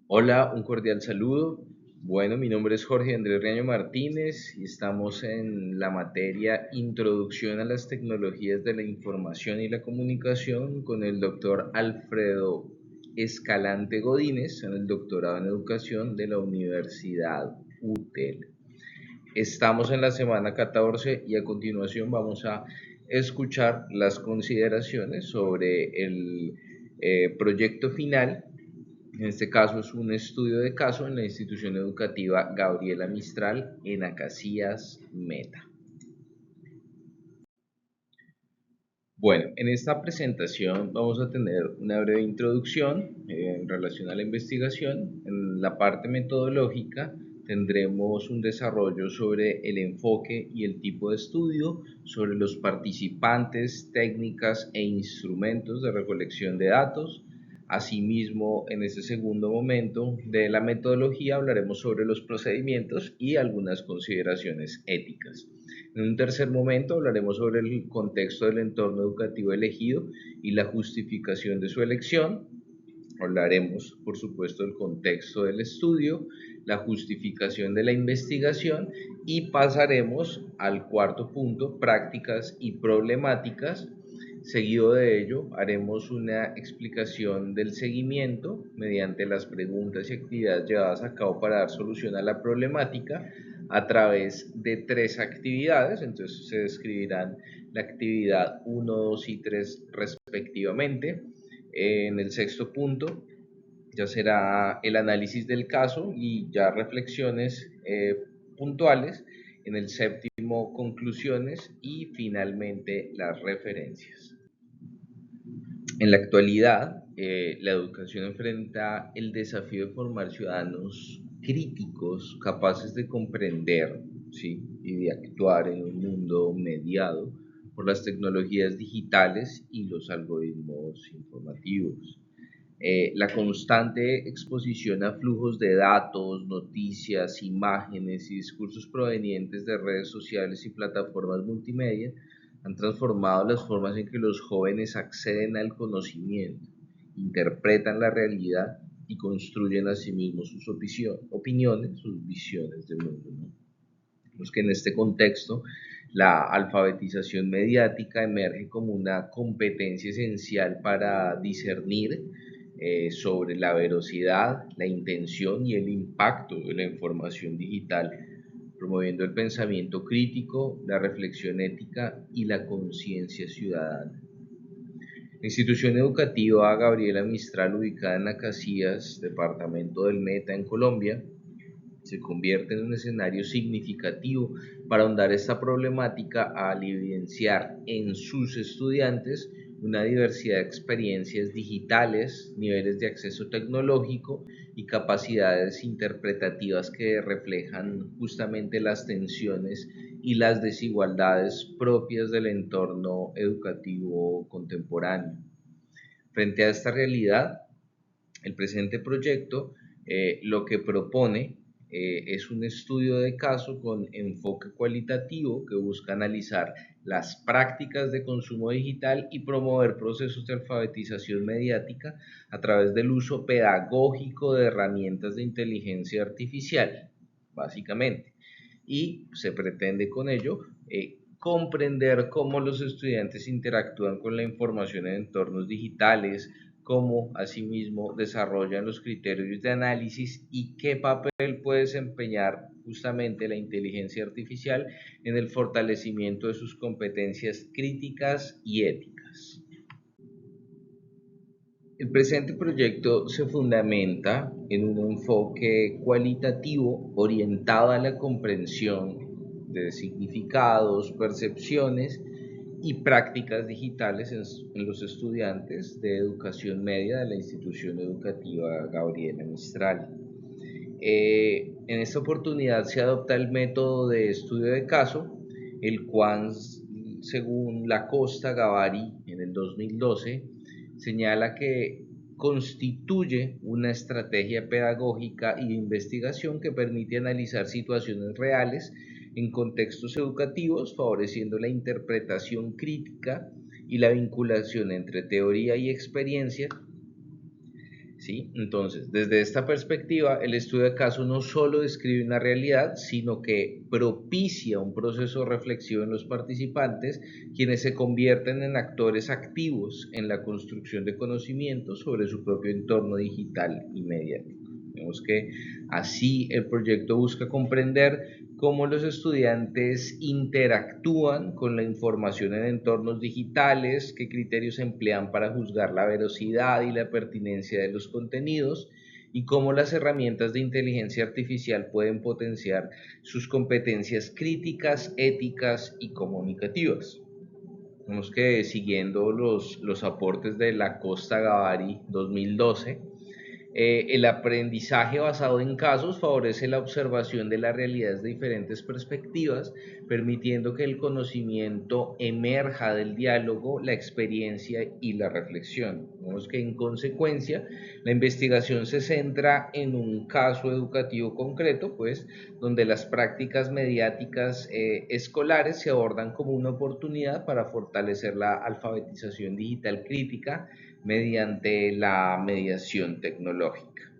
Hola, un cordial saludo. Bueno, mi nombre es Jorge Andrés Riaño Martínez y estamos en la materia Introducción a las tecnologías de la información y la comunicación con el doctor Alfredo Escalante Godínez, en el doctorado en educación de la Universidad UTEL. Estamos en la semana 14 y a continuación vamos a escuchar las consideraciones sobre el proyecto final. En este caso es un estudio de caso en la institución educativa Gabriela Mistral en Acacias Meta. Bueno, en esta presentación vamos a tener una breve introducción en relación a la investigación. En la parte metodológica tendremos un desarrollo sobre el enfoque y el tipo de estudio, sobre los participantes, técnicas e instrumentos de recolección de datos. Asimismo, en este segundo momento de la metodología hablaremos sobre los procedimientos y algunas consideraciones éticas. En un tercer momento hablaremos sobre el contexto del entorno educativo elegido y la justificación de su elección. Hablaremos, por supuesto, del contexto del estudio, la justificación de la investigación y pasaremos al cuarto punto, prácticas y problemáticas. Seguido de ello, haremos una explicación del seguimiento mediante las preguntas y actividades llevadas a cabo para dar solución a la problemática a través de tres actividades. Entonces se describirán la actividad 1, 2 y 3 respectivamente. En el sexto punto ya será el análisis del caso y ya reflexiones puntuales. En el séptimo, conclusiones y finalmente las referencias. En la actualidad, la educación enfrenta el desafío de formar ciudadanos críticos, capaces de comprender, ¿sí?, y de actuar en un mundo mediado por las tecnologías digitales y los algoritmos informativos. La constante exposición a flujos de datos, noticias, imágenes y discursos provenientes de redes sociales y plataformas multimedia han transformado las formas en que los jóvenes acceden al conocimiento, interpretan la realidad y construyen a sí mismos sus opiniones, sus visiones de mundo, ¿no? Los que en este contexto la alfabetización mediática emerge como una competencia esencial para discernir sobre la veracidad, la intención y el impacto de la información digital, promoviendo el pensamiento crítico, la reflexión ética y la conciencia ciudadana. La institución educativa Gabriela Mistral, ubicada en Acacias, departamento del Meta, en Colombia, se convierte en un escenario significativo para ahondar esta problemática al evidenciar en sus estudiantes una diversidad de experiencias digitales, niveles de acceso tecnológico y capacidades interpretativas que reflejan justamente las tensiones y las desigualdades propias del entorno educativo contemporáneo. Frente a esta realidad, el presente proyecto lo que propone es un estudio de caso con enfoque cualitativo que busca analizar las prácticas de consumo digital y promover procesos de alfabetización mediática a través del uso pedagógico de herramientas de inteligencia artificial, básicamente. Y se pretende con ello comprender cómo los estudiantes interactúan con la información en entornos digitales, cómo asimismo desarrollan los criterios de análisis y qué papel puede desempeñar justamente la inteligencia artificial en el fortalecimiento de sus competencias críticas y éticas. El presente proyecto se fundamenta en un enfoque cualitativo orientado a la comprensión de significados, percepciones y prácticas digitales en los estudiantes de educación media de la institución educativa Gabriela Mistral. En esta oportunidad se adopta el método de estudio de caso, el cual, según Lacosta Gavari en el 2012, señala que constituye una estrategia pedagógica y de investigación que permite analizar situaciones reales en contextos educativos, favoreciendo la interpretación crítica y la vinculación entre teoría y experiencia. ¿sí? Entonces, desde esta perspectiva, el estudio de caso no solo describe una realidad, sino que propicia un proceso reflexivo en los participantes, quienes se convierten en actores activos en la construcción de conocimientos sobre su propio entorno digital y mediático. Vemos que así el proyecto busca comprender cómo los estudiantes interactúan con la información en entornos digitales, qué criterios emplean para juzgar la veracidad y la pertinencia de los contenidos y cómo las herramientas de inteligencia artificial pueden potenciar sus competencias críticas, éticas y comunicativas. Vemos que siguiendo los aportes de la Costa Gavari 2012, el aprendizaje basado en casos favorece la observación de la realidad desde diferentes perspectivas, permitiendo que el conocimiento emerja del diálogo, la experiencia y la reflexión. Vemos que en consecuencia la investigación se centra en un caso educativo concreto, pues, donde las prácticas mediáticas escolares se abordan como una oportunidad para fortalecer la alfabetización digital crítica mediante la mediación tecnológica.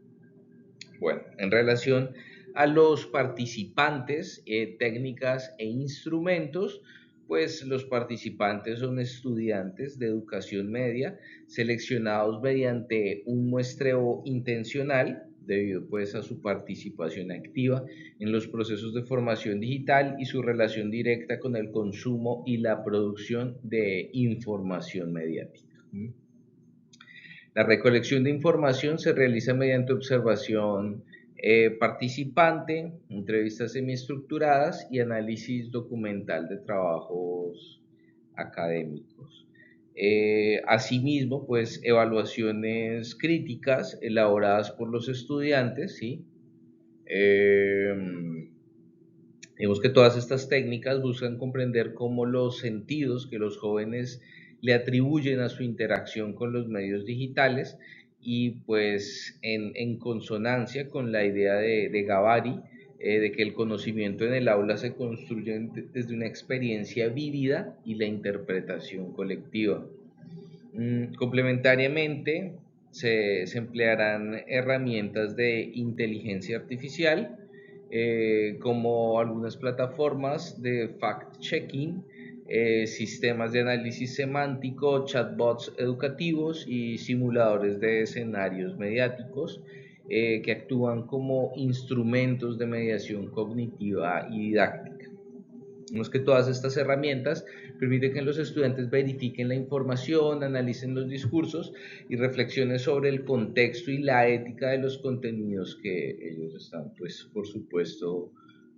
Bueno, en relación a los participantes, técnicas e instrumentos, pues los participantes son estudiantes de educación media seleccionados mediante un muestreo intencional debido pues a su participación activa en los procesos de formación digital y su relación directa con el consumo y la producción de información mediática. La recolección de información se realiza mediante observación participante, entrevistas semiestructuradas y análisis documental de trabajos académicos. Asimismo, pues evaluaciones críticas elaboradas por los estudiantes, ¿sí? Eh, Vemos que todas estas técnicas buscan comprender cómo los sentidos que los jóvenes le atribuyen a su interacción con los medios digitales y pues en consonancia con la idea de Gavari, de que el conocimiento en el aula se construye desde una experiencia vívida y la interpretación colectiva. Complementariamente, se emplearán herramientas de inteligencia artificial, como algunas plataformas de fact-checking, sistemas de análisis semántico, chatbots educativos y simuladores de escenarios mediáticos, que actúan como instrumentos de mediación cognitiva y didáctica. Vemos que todas estas herramientas permiten que los estudiantes verifiquen la información, analicen los discursos y reflexionen sobre el contexto y la ética de los contenidos que ellos están, pues, por supuesto,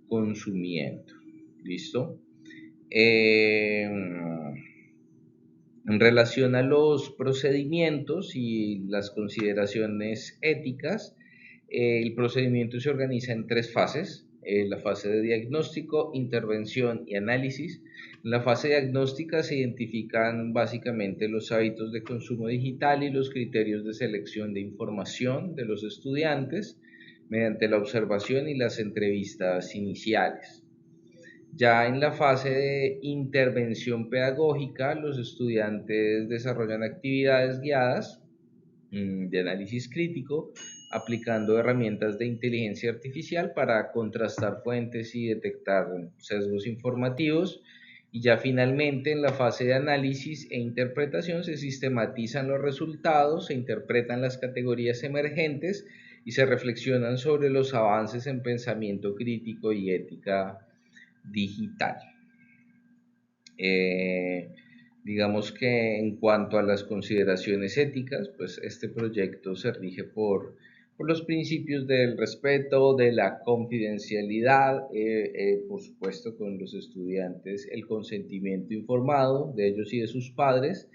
consumiendo. ¿Listo? En relación a los procedimientos y las consideraciones éticas, el procedimiento se organiza en tres fases: la fase de diagnóstico, intervención y análisis. En la fase diagnóstica se identifican básicamente los hábitos de consumo digital y los criterios de selección de información de los estudiantes mediante la observación y las entrevistas iniciales. Ya en la fase de intervención pedagógica, los estudiantes desarrollan actividades guiadas de análisis crítico, aplicando herramientas de inteligencia artificial para contrastar fuentes y detectar sesgos informativos. Y ya finalmente en la fase de análisis e interpretación se sistematizan los resultados, se interpretan las categorías emergentes y se reflexionan sobre los avances en pensamiento crítico y ética digital. Eh, digamos que en cuanto a las consideraciones éticas, pues este proyecto se rige por los principios del respeto, de la confidencialidad, por supuesto con los estudiantes, el consentimiento informado de ellos y de sus padres.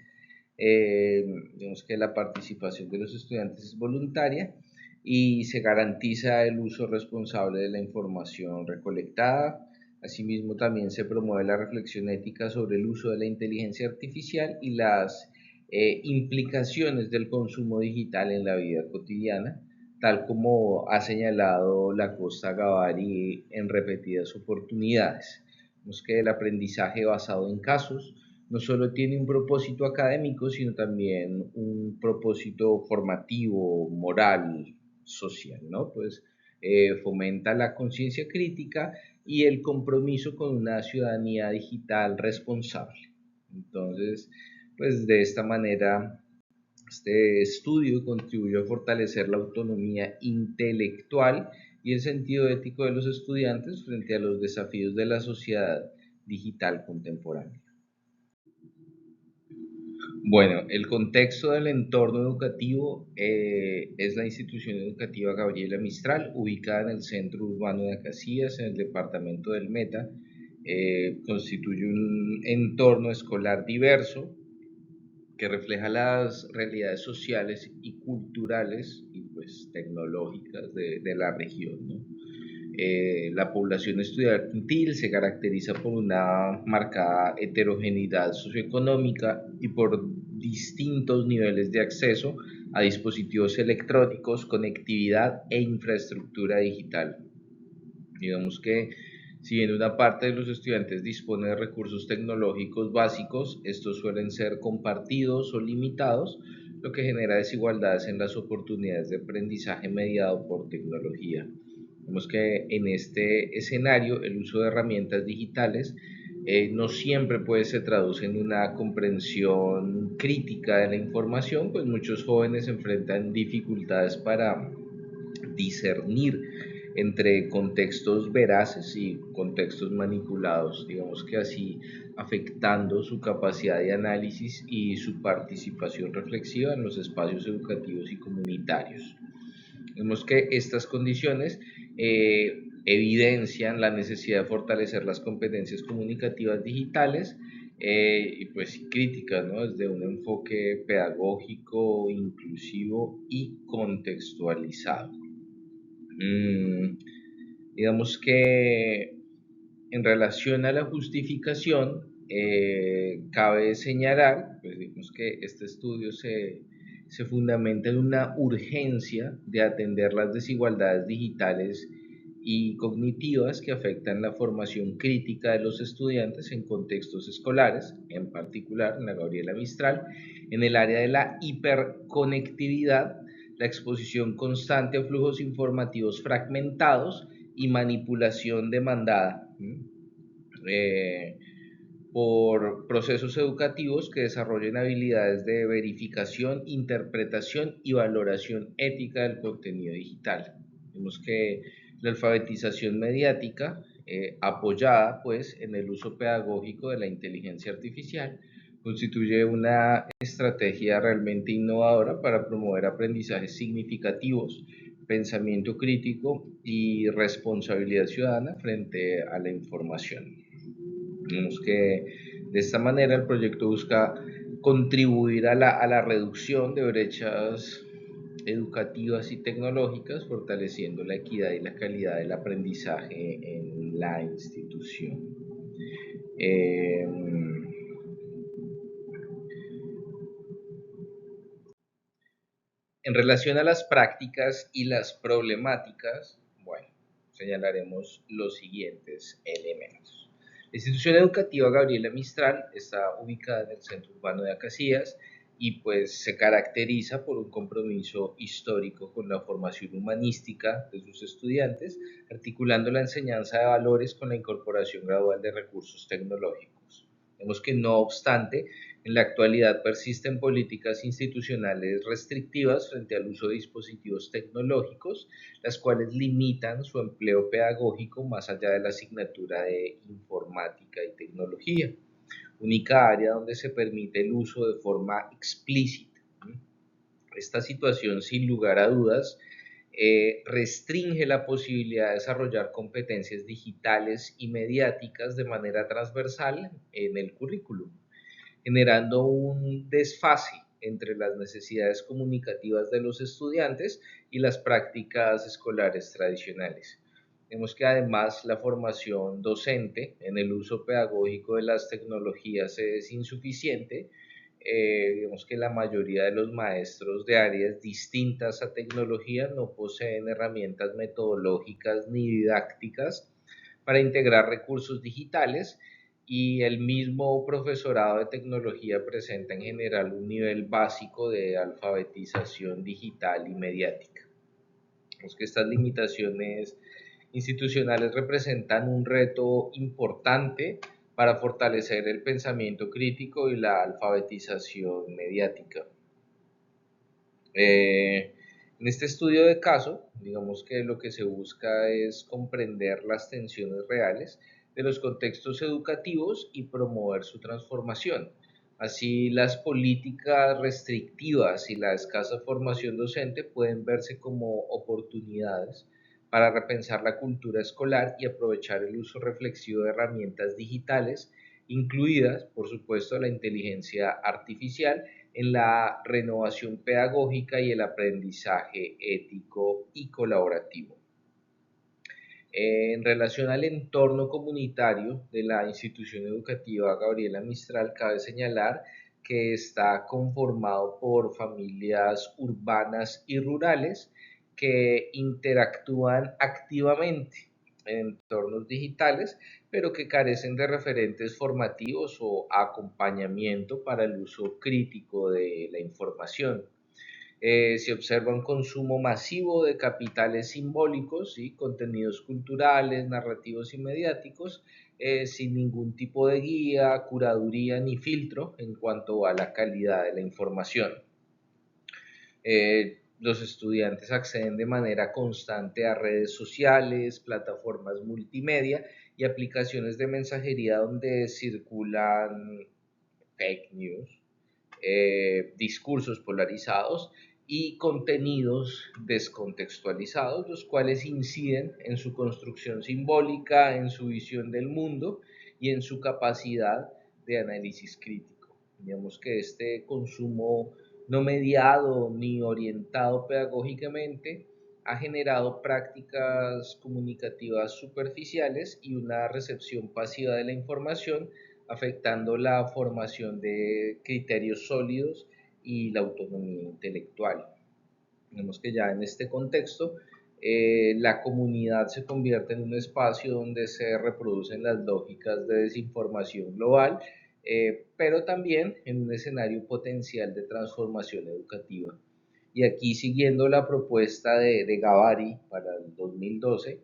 Digamos que la participación de los estudiantes es voluntaria y se garantiza el uso responsable de la información recolectada. Asimismo, también se promueve la reflexión ética sobre el uso de la inteligencia artificial y las implicaciones del consumo digital en la vida cotidiana, tal como ha señalado la Costa Gavari en repetidas oportunidades. Vemos que el aprendizaje basado en casos no solo tiene un propósito académico, sino también un propósito formativo, moral, social, ¿no? Pues fomenta la conciencia crítica y el compromiso con una ciudadanía digital responsable. Entonces, pues de esta manera, este estudio contribuye a fortalecer la autonomía intelectual y el sentido ético de los estudiantes frente a los desafíos de la sociedad digital contemporánea. Bueno, el contexto del entorno educativo es la institución educativa Gabriela Mistral, ubicada en el centro urbano de Acacías, en el departamento del Meta. Constituye un entorno escolar diverso que refleja las realidades sociales y culturales y pues tecnológicas de la región, ¿no? La población estudiantil se caracteriza por una marcada heterogeneidad socioeconómica y por distintos niveles de acceso a dispositivos electrónicos, conectividad e infraestructura digital. Digamos que si bien una parte de los estudiantes dispone de recursos tecnológicos básicos, estos suelen ser compartidos o limitados, lo que genera desigualdades en las oportunidades de aprendizaje mediado por tecnología. Vemos que en este escenario el uso de herramientas digitales no siempre se traduce en una comprensión crítica de la información, pues muchos jóvenes enfrentan dificultades para discernir entre contextos veraces y contextos manipulados, digamos que así afectando su capacidad de análisis y su participación reflexiva en los espacios educativos y comunitarios. Vemos que estas condiciones evidencian la necesidad de fortalecer las competencias comunicativas digitales y pues críticas, ¿no? Desde un enfoque pedagógico, inclusivo y contextualizado. Mm, digamos que en relación a la justificación, cabe señalar, pues digamos que este estudio se fundamenta en una urgencia de atender las desigualdades digitales y cognitivas que afectan la formación crítica de los estudiantes en contextos escolares, en particular en la Gabriela Mistral, en el área de la hiperconectividad, la exposición constante a flujos informativos fragmentados y manipulación demandada eh, por procesos educativos que desarrollen habilidades de verificación, interpretación y valoración ética del contenido digital. Vemos que la alfabetización mediática, apoyada pues en el uso pedagógico de la inteligencia artificial, constituye una estrategia realmente innovadora para promover aprendizajes significativos, pensamiento crítico y responsabilidad ciudadana frente a la información. Vemos que de esta manera el proyecto busca contribuir a la reducción de brechas educativas y tecnológicas, fortaleciendo la equidad y la calidad del aprendizaje en la institución. Eh, En relación a las prácticas y las problemáticas, bueno, señalaremos los siguientes elementos. La institución educativa Gabriela Mistral está ubicada en el centro urbano de Acacías y pues se caracteriza por un compromiso histórico con la formación humanística de sus estudiantes, articulando la enseñanza de valores con la incorporación gradual de recursos tecnológicos. Vemos que no obstante, en la actualidad persisten políticas institucionales restrictivas frente al uso de dispositivos tecnológicos, las cuales limitan su empleo pedagógico más allá de la asignatura de informática y tecnología, única área donde se permite el uso de forma explícita. Esta situación, sin lugar a dudas, restringe la posibilidad de desarrollar competencias digitales y mediáticas de manera transversal en el currículum, generando un desfase entre las necesidades comunicativas de los estudiantes y las prácticas escolares tradicionales. Vemos que además la formación docente en el uso pedagógico de las tecnologías es insuficiente. Digamos que la mayoría de los maestros de áreas distintas a tecnología no poseen herramientas metodológicas ni didácticas para integrar recursos digitales y el mismo profesorado de tecnología presenta en general un nivel básico de alfabetización digital y mediática. Es que estas limitaciones institucionales representan un reto importante para fortalecer el pensamiento crítico y la alfabetización mediática. En este estudio de caso, digamos que lo que se busca es comprender las tensiones reales de los contextos educativos y promover su transformación. Así, las políticas restrictivas y la escasa formación docente pueden verse como oportunidades para repensar la cultura escolar y aprovechar el uso reflexivo de herramientas digitales, incluidas, por supuesto, la inteligencia artificial en la renovación pedagógica y el aprendizaje ético y colaborativo. En relación al entorno comunitario de la institución educativa Gabriela Mistral, cabe señalar que está conformado por familias urbanas y rurales que interactúan activamente en entornos digitales, pero que carecen de referentes formativos o acompañamiento para el uso crítico de la información. Se observa un consumo masivo de capitales simbólicos, y contenidos culturales, narrativos y mediáticos, sin ningún tipo de guía, curaduría ni filtro en cuanto a la calidad de la información. Los estudiantes acceden de manera constante a redes sociales, plataformas multimedia y aplicaciones de mensajería donde circulan fake news, discursos polarizados y contenidos descontextualizados, los cuales inciden en su construcción simbólica, en su visión del mundo y en su capacidad de análisis crítico. Digamos que este consumo no mediado ni orientado pedagógicamente ha generado prácticas comunicativas superficiales y una recepción pasiva de la información, afectando la formación de criterios sólidos y la autonomía intelectual. Vemos que ya en este contexto la comunidad se convierte en un espacio donde se reproducen las lógicas de desinformación global, pero también en un escenario potencial de transformación educativa. Y aquí, siguiendo la propuesta de Gavari para el 2012,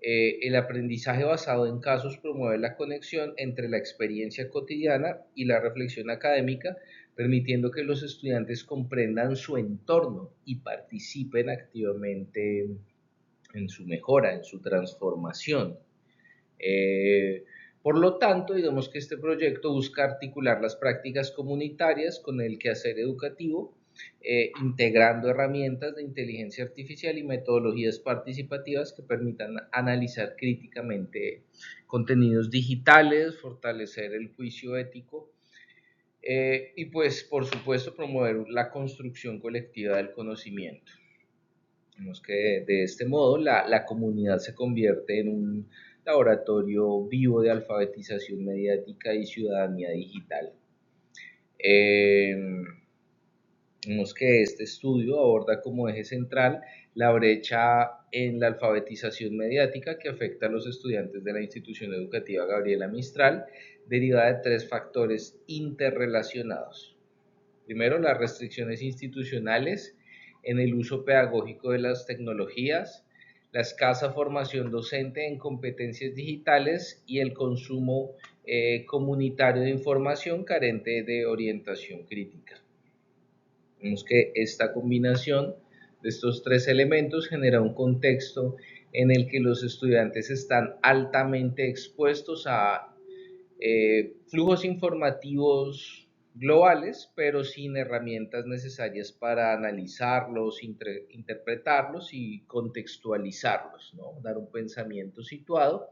el aprendizaje basado en casos promueve la conexión entre la experiencia cotidiana y la reflexión académica, permitiendo que los estudiantes comprendan su entorno y participen activamente en su mejora, en su transformación. Por lo tanto, digamos que este proyecto busca articular las prácticas comunitarias con el quehacer educativo, integrando herramientas de inteligencia artificial y metodologías participativas que permitan analizar críticamente contenidos digitales, fortalecer el juicio ético y pues por supuesto promover la construcción colectiva del conocimiento. Vemos que de este modo la comunidad se convierte en un laboratorio vivo de alfabetización mediática y ciudadanía digital. Vemos que este estudio aborda como eje central la brecha en la alfabetización mediática que afecta a los estudiantes de la institución educativa Gabriela Mistral, derivada de tres factores interrelacionados. Primero, las restricciones institucionales en el uso pedagógico de las tecnologías, la escasa formación docente en competencias digitales y el consumo comunitario de información carente de orientación crítica. Vemos que esta combinación de estos tres elementos genera un contexto en el que los estudiantes están altamente expuestos a flujos informativos globales, pero sin herramientas necesarias para analizarlos, interpretarlos y contextualizarlos, ¿no? Dar un pensamiento situado,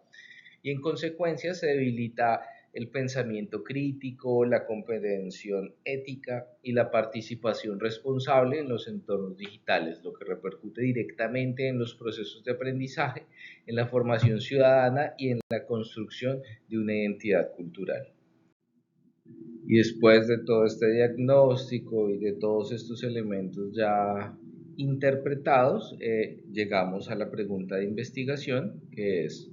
y en consecuencia se debilita el pensamiento crítico, la comprensión ética y la participación responsable en los entornos digitales, lo que repercute directamente en los procesos de aprendizaje, en la formación ciudadana y en la construcción de una identidad cultural. Y después de todo este diagnóstico y de todos estos elementos ya interpretados, llegamos a la pregunta de investigación, que es: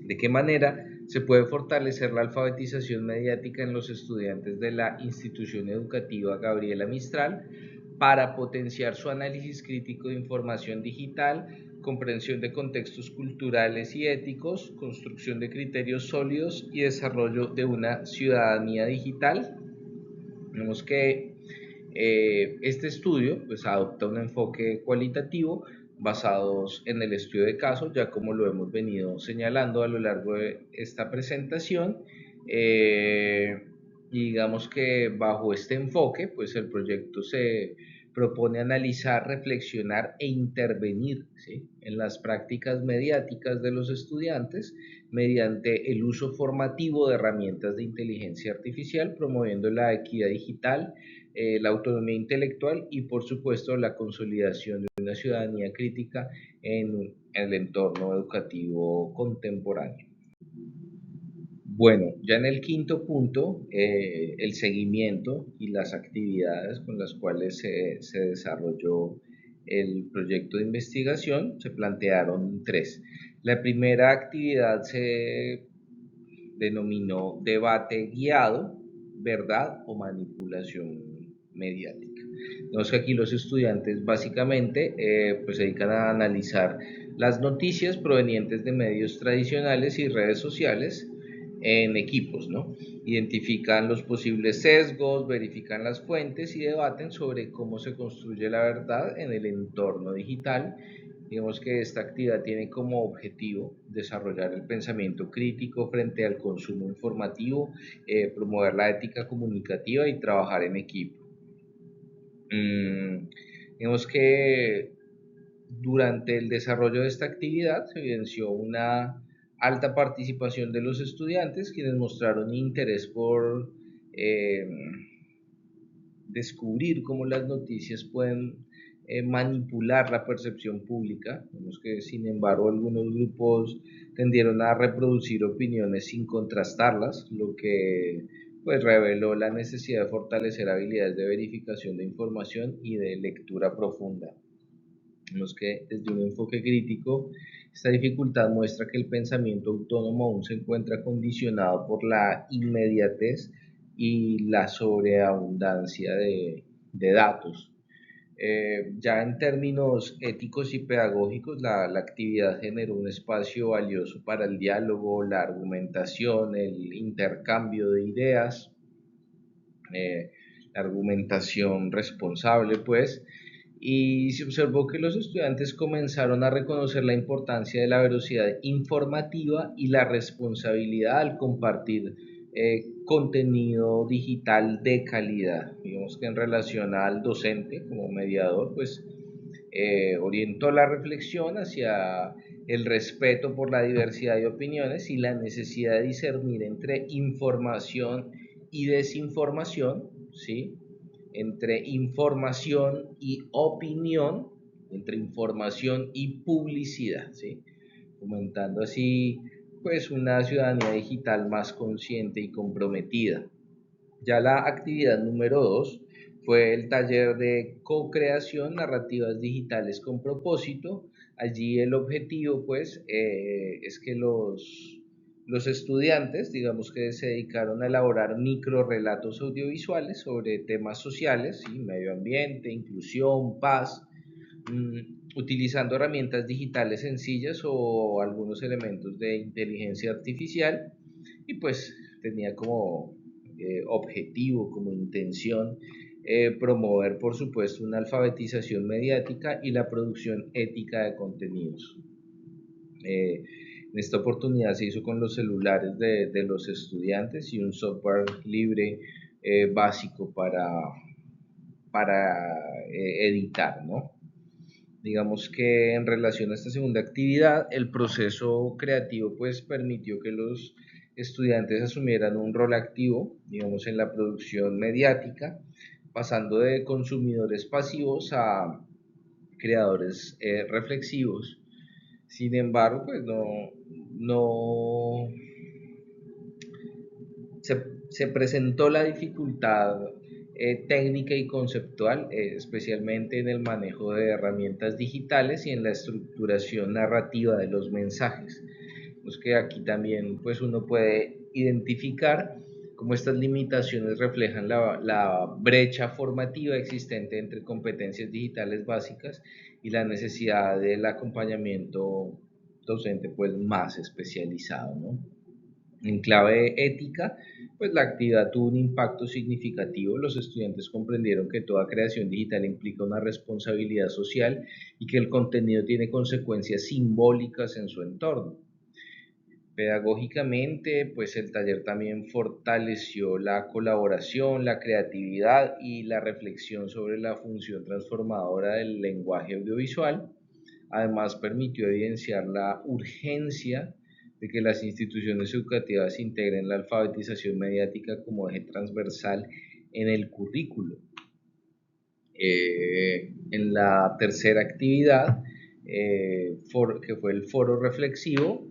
¿de qué manera Se puede fortalecer la alfabetización mediática en los estudiantes de la institución educativa Gabriela Mistral para potenciar su análisis crítico de información digital, comprensión de contextos culturales y éticos, construcción de criterios sólidos y desarrollo de una ciudadanía digital. Vemos que este estudio pues, adopta un enfoque cualitativo basados en el estudio de casos, ya como lo hemos venido señalando a lo largo de esta presentación. Y digamos que bajo este enfoque, pues el proyecto se propone analizar, reflexionar e intervenir, ¿sí?, en las prácticas mediáticas de los estudiantes mediante el uso formativo de herramientas de inteligencia artificial, promoviendo la equidad digital, la autonomía intelectual y por supuesto la consolidación de una ciudadanía crítica en el entorno educativo contemporáneo. Bueno, ya en el quinto punto, el seguimiento y las actividades con las cuales se desarrolló el proyecto de investigación, se plantearon tres. La primera actividad se denominó debate guiado, verdad o manipulación mediática. Entonces aquí los estudiantes básicamente pues se dedican a analizar las noticias provenientes de medios tradicionales y redes sociales en equipos, ¿no? Identifican los posibles sesgos, verifican las fuentes y debaten sobre cómo se construye la verdad en el entorno digital. Digamos que esta actividad tiene como objetivo desarrollar el pensamiento crítico frente al consumo informativo, promover la ética comunicativa y trabajar en equipo. Digamos que durante el desarrollo de esta actividad se evidenció una alta participación de los estudiantes, quienes mostraron interés por descubrir cómo las noticias pueden manipular la percepción pública. Vemos que sin embargo algunos grupos tendieron a reproducir opiniones sin contrastarlas, lo que pues reveló la necesidad de fortalecer habilidades de verificación de información y de lectura profunda. Vemos que desde un enfoque crítico, esta dificultad muestra que el pensamiento autónomo aún se encuentra condicionado por la inmediatez y la sobreabundancia de datos. Ya en términos éticos y pedagógicos, la actividad generó un espacio valioso para el diálogo, la argumentación, el intercambio de ideas, la argumentación responsable, pues, y se observó que los estudiantes comenzaron a reconocer la importancia de la veracidad informativa y la responsabilidad al compartir contenido digital de calidad. Digamos que en relación al docente como mediador, pues orientó la reflexión hacia el respeto por la diversidad de opiniones y la necesidad de discernir entre información y desinformación, ¿sí?, entre información y opinión, entre información y publicidad, ¿sí?, fomentando así pues una ciudadanía digital más consciente y comprometida. Ya la actividad número 2 fue el taller de co-creación narrativas digitales con propósito. Allí el objetivo pues es que los estudiantes, digamos que se dedicaron a elaborar micro relatos audiovisuales sobre temas sociales, ¿sí?, medio ambiente, inclusión, paz, utilizando herramientas digitales sencillas o algunos elementos de inteligencia artificial, y pues tenía como objetivo, como intención, promover por supuesto una alfabetización mediática y la producción ética de contenidos. En esta oportunidad se hizo con los celulares de los estudiantes y un software libre básico para editar, ¿no? Digamos que en relación a esta segunda actividad, el proceso creativo pues permitió que los estudiantes asumieran un rol activo, digamos, en la producción mediática, pasando de consumidores pasivos a creadores reflexivos. Sin embargo, pues no se presentó la dificultad técnica y conceptual, especialmente en el manejo de herramientas digitales y en la estructuración narrativa de los mensajes. Es que aquí también pues uno puede identificar cómo estas limitaciones reflejan la brecha formativa existente entre competencias digitales básicas y la necesidad del acompañamiento docente pues más especializado, ¿no? En clave ética, pues la actividad tuvo un impacto significativo. Los estudiantes comprendieron que toda creación digital implica una responsabilidad social y que el contenido tiene consecuencias simbólicas en su entorno. Pedagógicamente, pues el taller también fortaleció la colaboración, la creatividad y la reflexión sobre la función transformadora del lenguaje audiovisual. Además, permitió evidenciar la urgencia de que las instituciones educativas integren la alfabetización mediática como eje transversal en el currículo. En la tercera actividad, que fue el foro reflexivo,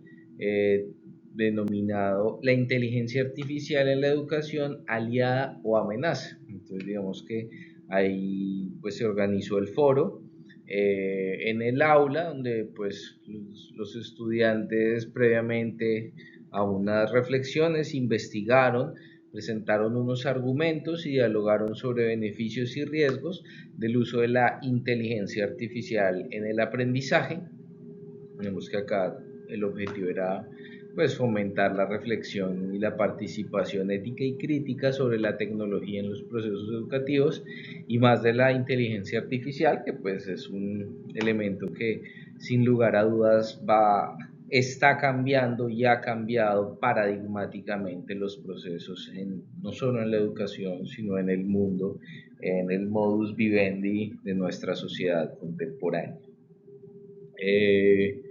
denominado La inteligencia artificial en la educación, aliada o amenaza. Entonces, digamos que ahí pues se organizó el foro en el aula, donde pues los estudiantes previamente a unas reflexiones investigaron, presentaron unos argumentos y dialogaron sobre beneficios y riesgos del uso de la inteligencia artificial en el aprendizaje. Vemos que acá el objetivo era pues fomentar la reflexión y la participación ética y crítica sobre la tecnología en los procesos educativos y más de la inteligencia artificial, que pues es un elemento que sin lugar a dudas está cambiando y ha cambiado paradigmáticamente los procesos no solo en la educación, sino en el mundo, en el modus vivendi de nuestra sociedad contemporánea. Eh,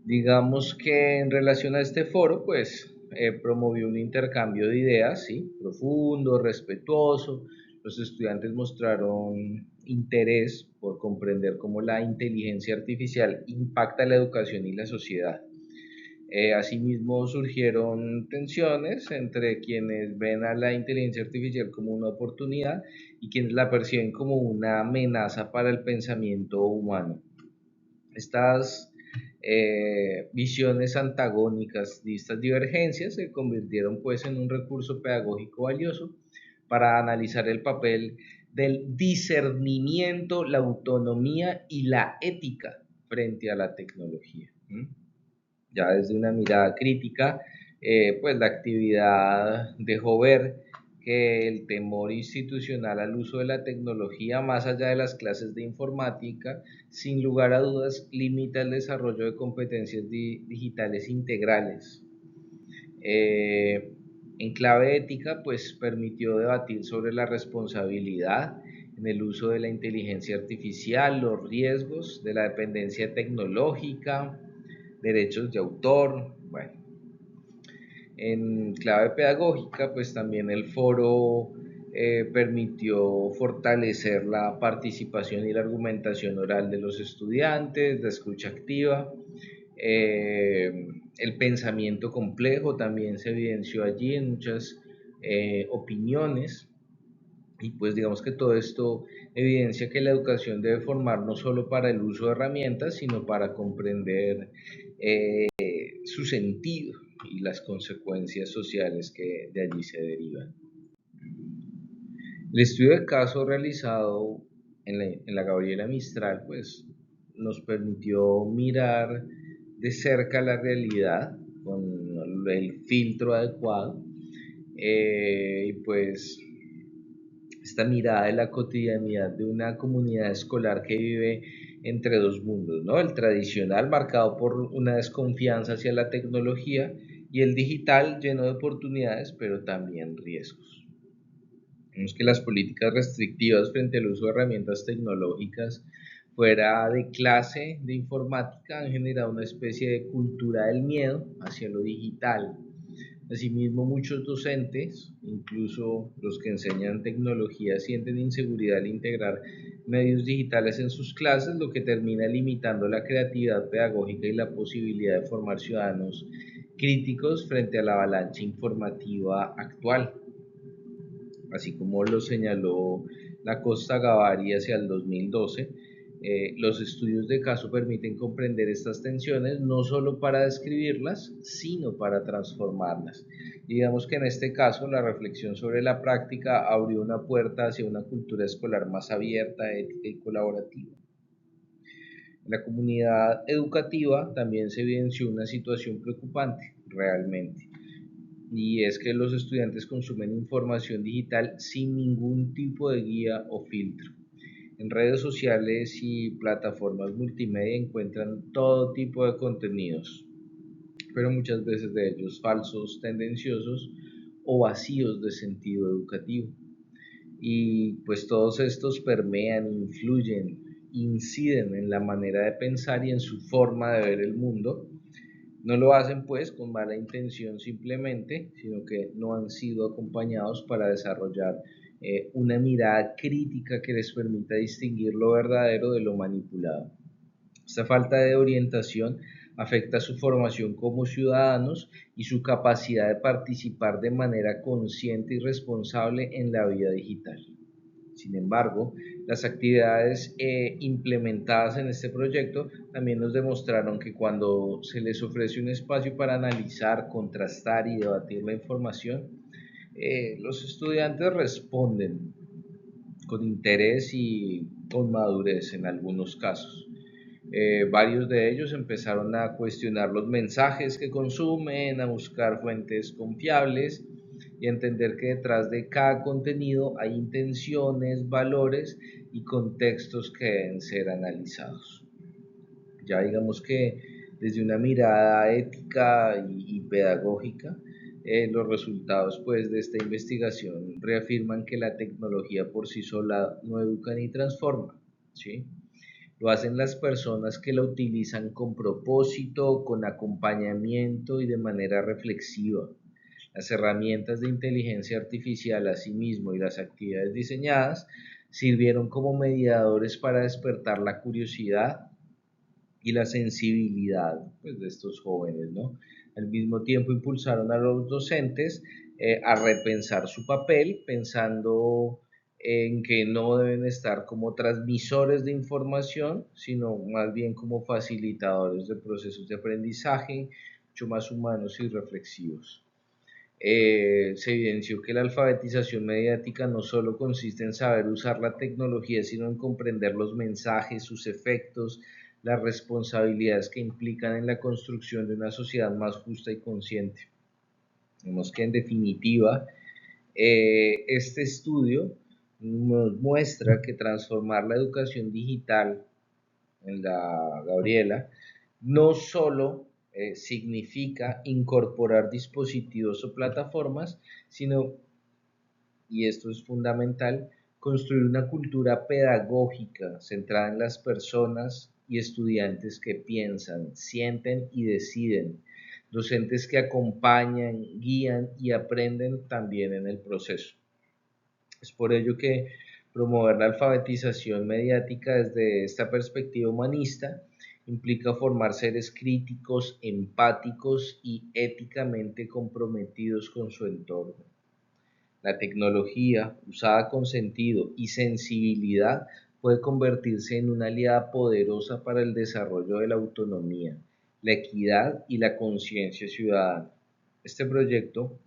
Digamos que en relación a este foro, pues promovió un intercambio de ideas, ¿sí? Profundo, respetuoso. Los estudiantes mostraron interés por comprender cómo la inteligencia artificial impacta la educación y la sociedad. Asimismo, surgieron tensiones entre quienes ven a la inteligencia artificial como una oportunidad y quienes la perciben como una amenaza para el pensamiento humano. Estas visiones antagónicas y estas divergencias se convirtieron pues en un recurso pedagógico valioso para analizar el papel del discernimiento, la autonomía y la ética frente a la tecnología. Ya desde una mirada crítica, pues la actividad dejó ver que el temor institucional al uso de la tecnología, más allá de las clases de informática, sin lugar a dudas, limita el desarrollo de competencias digitales integrales. Eh, en clave ética, pues permitió debatir sobre la responsabilidad en el uso de la inteligencia artificial, los riesgos de la dependencia tecnológica, derechos de autor. Bueno, en clave pedagógica, pues también el foro permitió fortalecer la participación y la argumentación oral de los estudiantes, la escucha activa, el pensamiento complejo también se evidenció allí en muchas opiniones. Y pues digamos que todo esto evidencia que la educación debe formar no solo para el uso de herramientas, sino para comprender su sentido y las consecuencias sociales que de allí se derivan. El estudio de caso realizado en la Gabriela Mistral pues nos permitió mirar de cerca la realidad con el filtro adecuado y pues esta mirada de la cotidianidad de una comunidad escolar que vive entre dos mundos, ¿no? El tradicional marcado por una desconfianza hacia la tecnología y el digital lleno de oportunidades, pero también riesgos. Vemos que las políticas restrictivas frente al uso de herramientas tecnológicas fuera de clase de informática han generado una especie de cultura del miedo hacia lo digital. Asimismo, muchos docentes, incluso los que enseñan tecnología, sienten inseguridad al integrar medios digitales en sus clases, lo que termina limitando la creatividad pedagógica y la posibilidad de formar ciudadanos críticos frente a la avalancha informativa actual. Así como lo señaló la Costa Gavari hacia el 2012, Los estudios de caso permiten comprender estas tensiones no solo para describirlas, sino para transformarlas. Y digamos que en este caso la reflexión sobre la práctica abrió una puerta hacia una cultura escolar más abierta, ética y colaborativa. En la comunidad educativa también se evidenció una situación preocupante, realmente, y es que los estudiantes consumen información digital sin ningún tipo de guía o filtro. En redes sociales y plataformas multimedia encuentran todo tipo de contenidos, pero muchas veces de ellos falsos, tendenciosos o vacíos de sentido educativo. Y pues todos estos permean, influyen, inciden en la manera de pensar y en su forma de ver el mundo. No lo hacen pues con mala intención simplemente, sino que no han sido acompañados para desarrollar una mirada crítica que les permita distinguir lo verdadero de lo manipulado. Esta falta de orientación afecta su formación como ciudadanos y su capacidad de participar de manera consciente y responsable en la vida digital. Sin embargo, las actividades implementadas en este proyecto también nos demostraron que cuando se les ofrece un espacio para analizar, contrastar y debatir la información, los estudiantes responden con interés y con madurez en algunos casos. Varios de ellos empezaron a cuestionar los mensajes que consumen, a buscar fuentes confiables y a entender que detrás de cada contenido hay intenciones, valores y contextos que deben ser analizados. Ya digamos que desde una mirada ética y pedagógica, los resultados pues, de esta investigación reafirman que la tecnología por sí sola no educa ni transforma, ¿sí? Lo hacen las personas que la utilizan con propósito, con acompañamiento y de manera reflexiva. Las herramientas de inteligencia artificial asimismo y las actividades diseñadas sirvieron como mediadores para despertar la curiosidad y la sensibilidad pues, de estos jóvenes, ¿no? Al mismo tiempo impulsaron a los docentes a repensar su papel, pensando en que no deben estar como transmisores de información, sino más bien como facilitadores de procesos de aprendizaje mucho más humanos y reflexivos. Se evidenció que la alfabetización mediática no solo consiste en saber usar la tecnología, sino en comprender los mensajes, sus efectos, las responsabilidades que implican en la construcción de una sociedad más justa y consciente. Vemos que en definitiva, este estudio nos muestra que transformar la educación digital en la Gabriela no solo significa incorporar dispositivos o plataformas, sino, y esto es fundamental, construir una cultura pedagógica centrada en las personas y estudiantes que piensan, sienten y deciden, docentes que acompañan, guían y aprenden también en el proceso. Es por ello que promover la alfabetización mediática desde esta perspectiva humanista implica formar seres críticos, empáticos y éticamente comprometidos con su entorno. La tecnología, usada con sentido y sensibilidad, puede convertirse en una aliada poderosa para el desarrollo de la autonomía, la equidad y la conciencia ciudadana. Este proyecto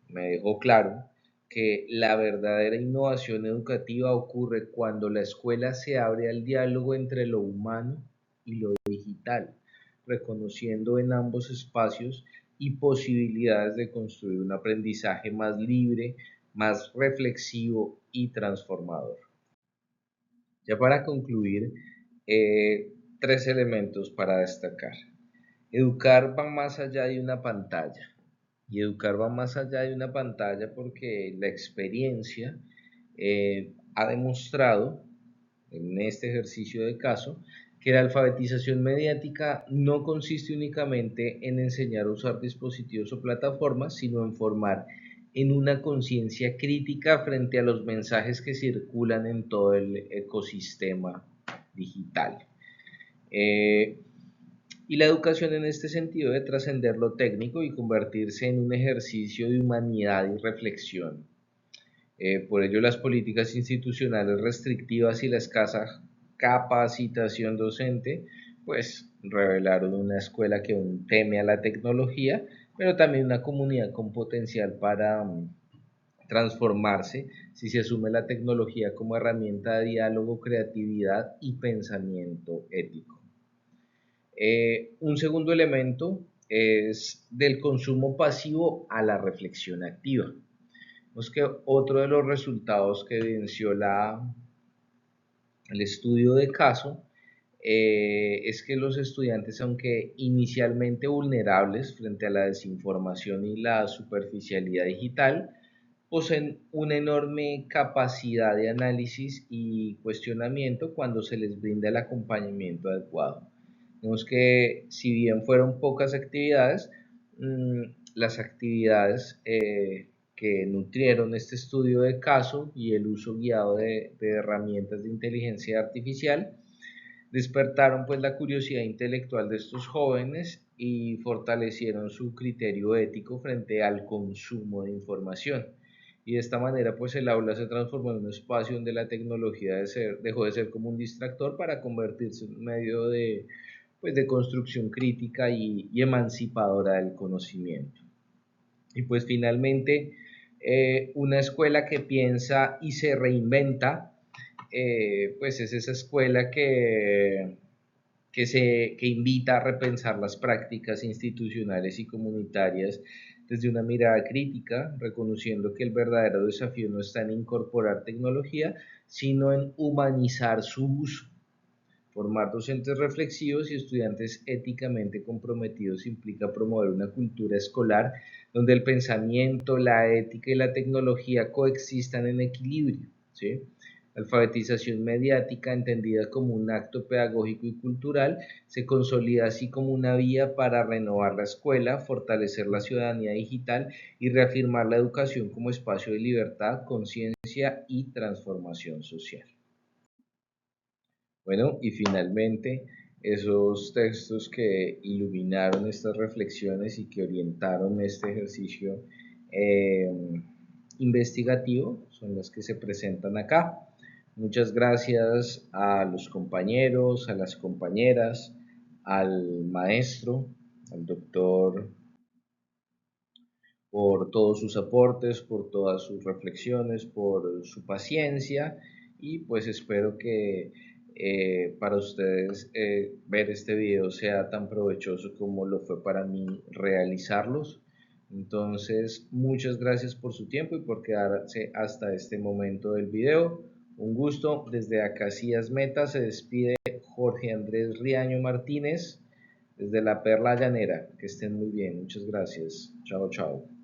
me dejó claro que la verdadera innovación educativa ocurre cuando la escuela se abre al diálogo entre lo humano y lo digital, reconociendo en ambos espacios y posibilidades de construir un aprendizaje más libre, más reflexivo y transformador. Ya para concluir, tres elementos para destacar. Educar va más allá de una pantalla. Y educar va más allá de una pantalla porque la experiencia ha demostrado en este ejercicio de caso que la alfabetización mediática no consiste únicamente en enseñar a usar dispositivos o plataformas, sino en formar en una conciencia crítica frente a los mensajes que circulan en todo el ecosistema digital. Y la educación en este sentido debe trascender lo técnico y convertirse en un ejercicio de humanidad y reflexión. Por ello, las políticas institucionales restrictivas y la escasa capacitación docente, pues revelaron una escuela que aún teme a la tecnología, pero también una comunidad con potencial para transformarse si se asume la tecnología como herramienta de diálogo, creatividad y pensamiento ético. Un segundo elemento es del consumo pasivo a la reflexión activa. Vemos que otro de los resultados que evidenció el estudio de caso es que los estudiantes, aunque inicialmente vulnerables frente a la desinformación y la superficialidad digital, poseen una enorme capacidad de análisis y cuestionamiento cuando se les brinda el acompañamiento adecuado. Vemos que si bien fueron pocas actividades, las actividades que nutrieron este estudio de caso y el uso guiado de herramientas de inteligencia artificial despertaron pues la curiosidad intelectual de estos jóvenes y fortalecieron su criterio ético frente al consumo de información. Y de esta manera pues el aula se transformó en un espacio donde la tecnología dejó de ser como un distractor para convertirse en un medio de construcción crítica y emancipadora del conocimiento. Y pues finalmente una escuela que piensa y se reinventa, pues es esa escuela que invita a repensar las prácticas institucionales y comunitarias desde una mirada crítica, reconociendo que el verdadero desafío no está en incorporar tecnología, sino en humanizar su uso. Formar docentes reflexivos y estudiantes éticamente comprometidos implica promover una cultura escolar donde el pensamiento, la ética y la tecnología coexistan en equilibrio, ¿sí? La alfabetización mediática, entendida como un acto pedagógico y cultural, se consolida así como una vía para renovar la escuela, fortalecer la ciudadanía digital y reafirmar la educación como espacio de libertad, conciencia y transformación social. Bueno, y finalmente, esos textos que iluminaron estas reflexiones y que orientaron este ejercicio eh, investigativo son las que se presentan acá. Muchas gracias a los compañeros, a las compañeras, al maestro, al doctor, por todos sus aportes, por todas sus reflexiones, por su paciencia y pues espero que para ustedes ver este video sea tan provechoso como lo fue para mí realizarlos. Entonces, muchas gracias por su tiempo y por quedarse hasta este momento del video. Un gusto. Desde Acacias Meta se despide Jorge Andrés Riaño Martínez desde la Perla Llanera. Que estén muy bien. Muchas gracias. Chao, chao.